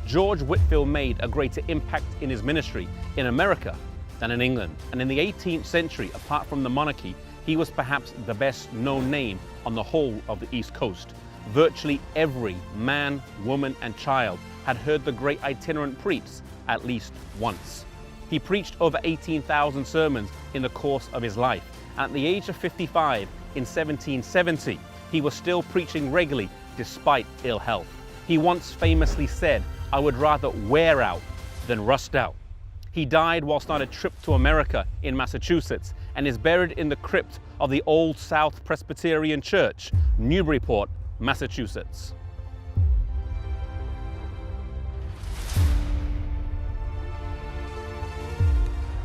George Whitfield made a greater impact in his ministry in America than in England. And in the 18th century, apart from the monarchy, he was perhaps the best known name on the whole of the East Coast. Virtually every man, woman, and child had heard the great itinerant preach at least once. He preached over 18,000 sermons in the course of his life. And at the age of 55, in 1770, he was still preaching regularly despite ill health. He once famously said, "I would rather wear out than rust out." He died whilst on a trip to America in Massachusetts and is buried in the crypt of the Old South Presbyterian Church, Newburyport, Massachusetts.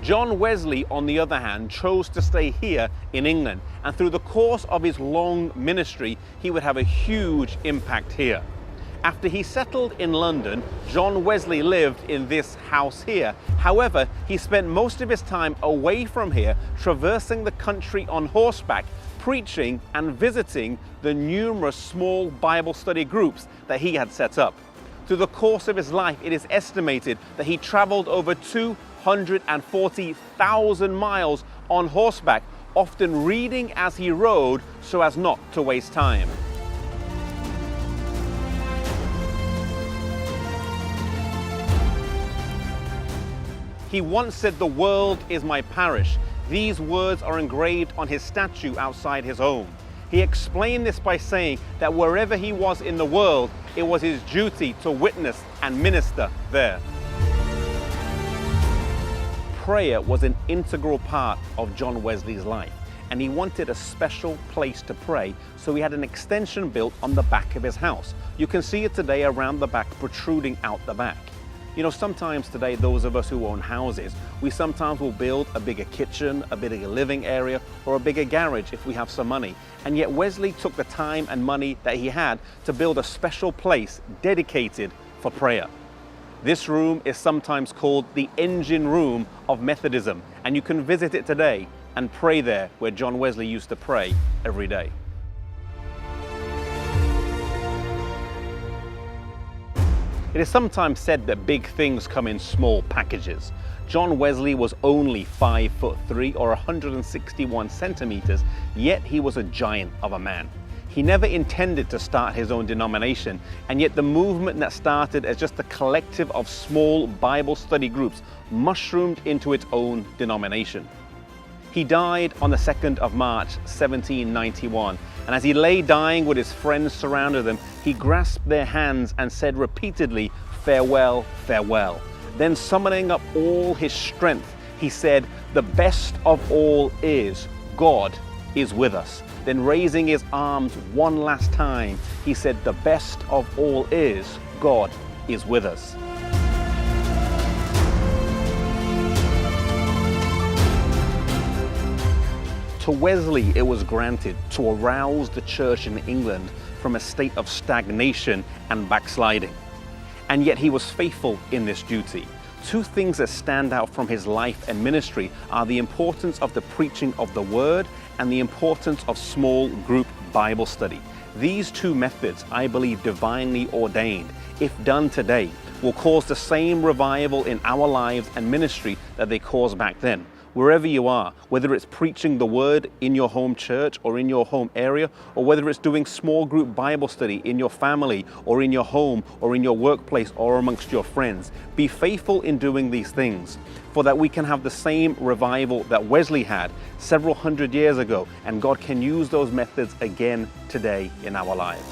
John Wesley, on the other hand, chose to stay here in England, and through the course of his long ministry, he would have a huge impact here. After he settled in London, John Wesley lived in this house here. However, he spent most of his time away from here, traversing the country on horseback, preaching and visiting the numerous small Bible study groups that he had set up. Through the course of his life, it is estimated that he traveled over 240,000 miles on horseback, often reading as he rode so as not to waste time. He once said, "The world is my parish." These words are engraved on his statue outside his home. He explained this by saying that wherever he was in the world, it was his duty to witness and minister there. Prayer was an integral part of John Wesley's life, and he wanted a special place to pray, so he had an extension built on the back of his house. You can see it today around the back, protruding out the back. You know, sometimes today, those of us who own houses, we sometimes will build a bigger kitchen, a bigger living area, or a bigger garage if we have some money. And yet Wesley took the time and money that he had to build a special place dedicated for prayer. This room is sometimes called the engine room of Methodism, and you can visit it today and pray there where John Wesley used to pray every day. It is sometimes said that big things come in small packages. John Wesley was only 5'3" or 161 centimeters, yet he was a giant of a man. He never intended to start his own denomination, and yet the movement that started as just a collective of small Bible study groups mushroomed into its own denomination. He died on the 2nd of March, 1791, and as he lay dying with his friends surrounding him, he grasped their hands and said repeatedly, "Farewell, farewell." Then summoning up all his strength, he said, "The best of all is, God is with us." Then raising his arms one last time, he said, "The best of all is, God is with us." To Wesley, it was granted to arouse the church in England from a state of stagnation and backsliding. And yet he was faithful in this duty. Two things that stand out from his life and ministry are the importance of the preaching of the word and the importance of small group Bible study. These two methods, I believe, divinely ordained, if done today, will cause the same revival in our lives and ministry that they caused back then. Wherever you are, whether it's preaching the word in your home church or in your home area, or whether it's doing small group Bible study in your family or in your home or in your workplace or amongst your friends, be faithful in doing these things, for that we can have the same revival that Wesley had several hundred years ago, and God can use those methods again today in our lives.